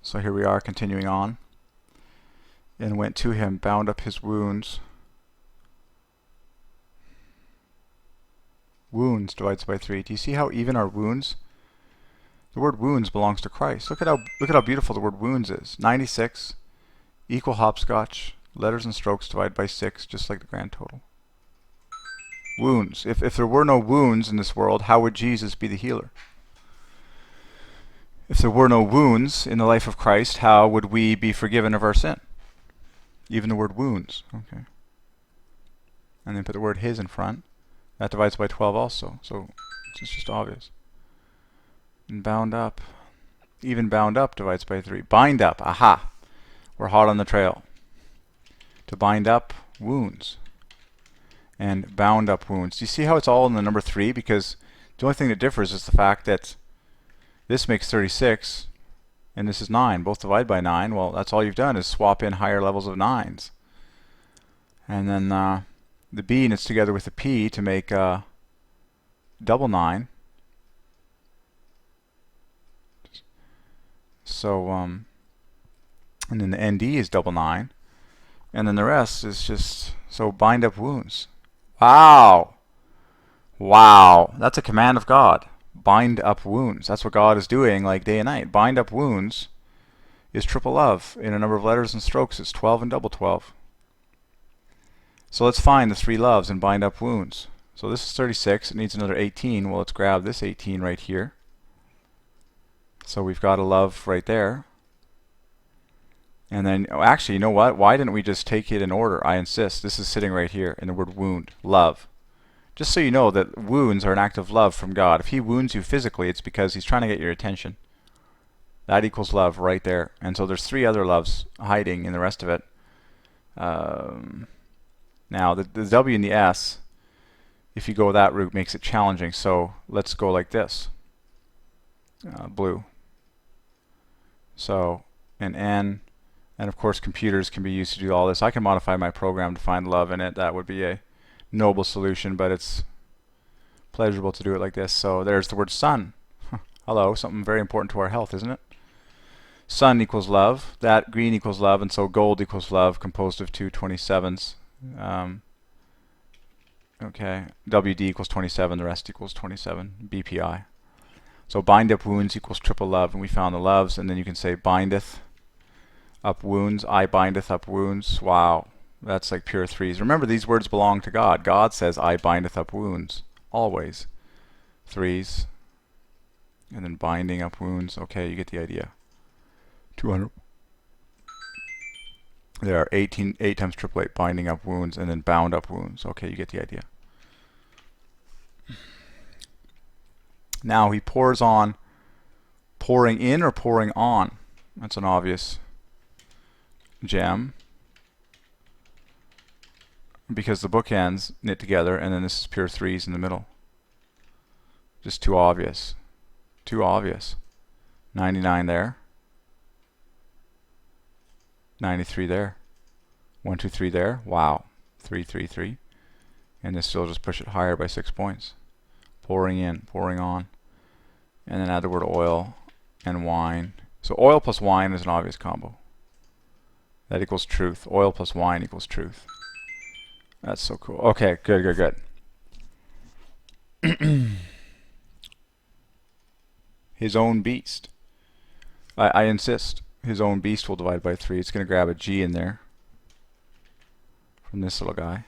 So here we are continuing on. And went to him, bound up his wounds. Wounds divides by 3. Do you see how even our wounds? The word wounds belongs to Christ. Look at how beautiful the word wounds is. 96 equal hopscotch. Letters and strokes divided by 6, just like the grand total. Wounds. If there were no wounds in this world, how would Jesus be the healer? If there were no wounds in the life of Christ, how would we be forgiven of our sin? Even the word wounds. Okay. And then put the word his in front. That divides by 12 also. So it's just obvious. And bound up. Even bound up divides by 3. Bind up. Aha. We're hot on the trail. To bind up wounds. And bound up wounds. Do you see how it's all in the number 3? Because the only thing that differs is the fact that this makes 36, and this is 9. Both divide by 9. Well, that's all you've done is swap in higher levels of 9s. And then the B knits together with the P to make double 9. So, and then the ND is double 9. And then the rest is just, so bind up wounds. Wow! Wow! That's a command of God. Bind up wounds. That's what God is doing like day and night. Bind up wounds is triple love. In a number of letters and strokes, it's 12 and double 12. So let's find the 3 loves and bind up wounds. So this is 36. It needs another 18. Well, let's grab this 18 right here. So we've got a love right there. And then, actually, you know what? Why didn't we just take it in order? I insist. This is sitting right here in the word wound. Love. Just so you know that wounds are an act of love from God. If he wounds you physically, it's because he's trying to get your attention. That equals love right there. And so there's 3 other loves hiding in the rest of it. Now, the W and the S, if you go that route, makes it challenging. So let's go like this. Blue. So an N. And of course, computers can be used to do all this. I can modify my program to find love in it. That would be a noble solution, but it's pleasurable to do it like this. So there's the word sun. Hello, something very important to our health, isn't it? Sun equals love. That green equals love, and so gold equals love, composed of 2 27s. Okay, WD equals 27, the rest equals 27, BPI. So bind up wounds equals triple love, and we found the loves, and then you can say bindeth up wounds, I bindeth up wounds. Wow, that's like pure 3s. Remember, these words belong to God. God says, I bindeth up wounds, always. 3s, and then binding up wounds. Okay, you get the idea. 200. There are 8 times triple 8, binding up wounds, and then bound up wounds. Okay, you get the idea. Now he pours on, pouring in or pouring on. That's an obvious gem, because the bookends knit together, and then this is pure 3s in the middle. Just too obvious. Too obvious. 99 there. 93 there. 1, 2, 3 there. Wow. 3, 3, 3. And this will just push it higher by 6 points. Pouring in, pouring on. And then add the word oil and wine. So oil plus wine is an obvious combo. That equals truth. Oil plus wine equals truth. That's so cool. Okay, good, good, good. His own beast. I insist. His own beast will divide by 3. It's going to grab a G in there from this little guy.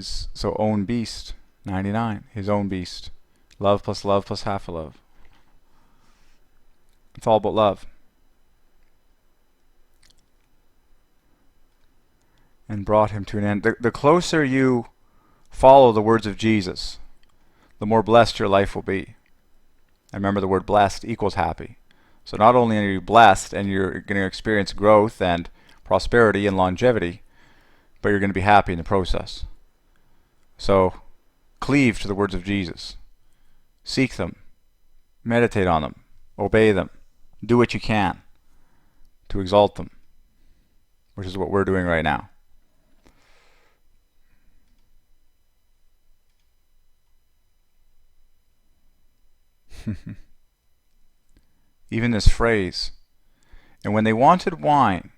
So own beast, 99. His own beast. Love plus half a love. It's all about love. And brought him to an end. The closer you follow the words of Jesus, the more blessed your life will be. And remember, the word blessed equals happy. So not only are you blessed and you're going to experience growth and prosperity and longevity, but you're going to be happy in the process. So cleave to the words of Jesus. Seek them. Meditate on them. Obey them. Do what you can to exalt them, which is what we're doing right now. Even this phrase. And when they wanted wine,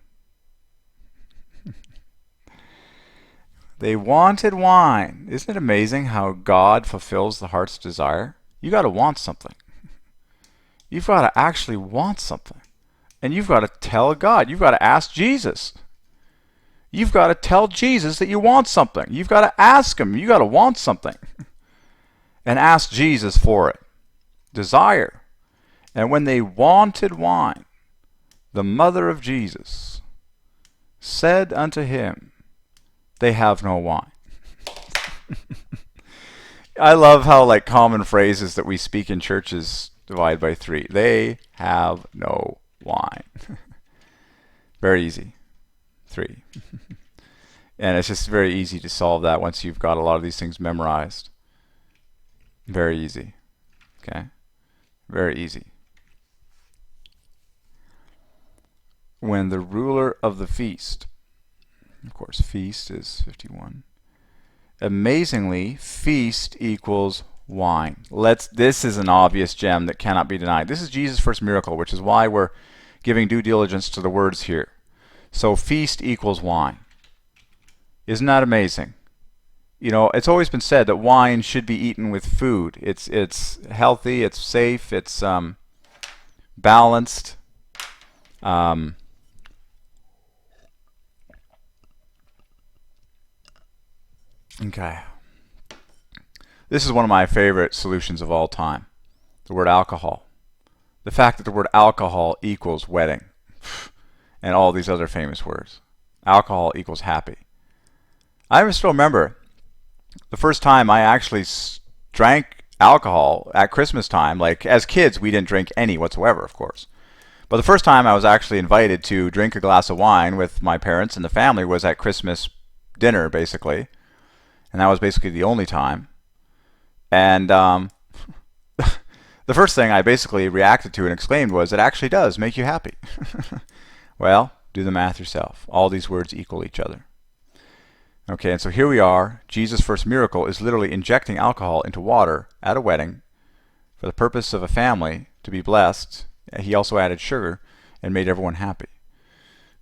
they wanted wine. Isn't it amazing how God fulfills the heart's desire? You got to want something. You've got to actually want something. And you've got to tell God. You've got to ask Jesus. You've got to tell Jesus that you want something. You've got to ask him. You've got to want something. And ask Jesus for it. Desire. And when they wanted wine, the mother of Jesus said unto him, they have no wine. I love how like common phrases that we speak in churches divide by 3. They have no wine. Very easy. 3. And it's just very easy to solve that once you've got a lot of these things memorized. Very easy. Okay? Very easy. When the ruler of the feast, of course, feast is 51. Amazingly, feast equals wine. This is an obvious gem that cannot be denied. This is Jesus' first miracle, which is why we're giving due diligence to the words here. So feast equals wine. Isn't that amazing? You know, it's always been said that wine should be eaten with food. It's healthy, it's safe, it's balanced. Okay. This is one of my favorite solutions of all time. The word alcohol. The fact that the word alcohol equals wedding. And all these other famous words. Alcohol equals happy. I still remember the first time I actually drank alcohol at Christmas time. Like, as kids, we didn't drink any whatsoever, of course. But the first time I was actually invited to drink a glass of wine with my parents and the family was at Christmas dinner, basically. And that was basically the only time. And the first thing I basically reacted to and exclaimed was, it actually does make you happy. Well, do the math yourself. All these words equal each other. Okay, and so here we are. Jesus' first miracle is literally injecting alcohol into water at a wedding for the purpose of a family to be blessed. He also added sugar and made everyone happy.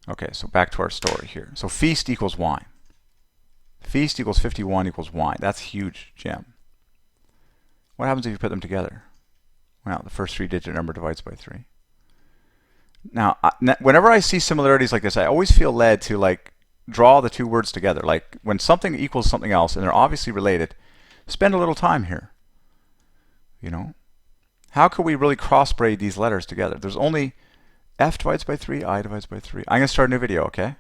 Okay, so back to our story here. So feast equals wine. Feast equals 51 equals wine. That's a huge gem. What happens if you put them together? Well, the first 3-digit number divides by 3. Now, whenever I see similarities like this, I always feel led to like draw the two words together. Like when something equals something else and they're obviously related, spend a little time here. You know? How could we really crossbraid these letters together? There's only F divides by 3, I divides by 3. I'm going to start a new video, okay?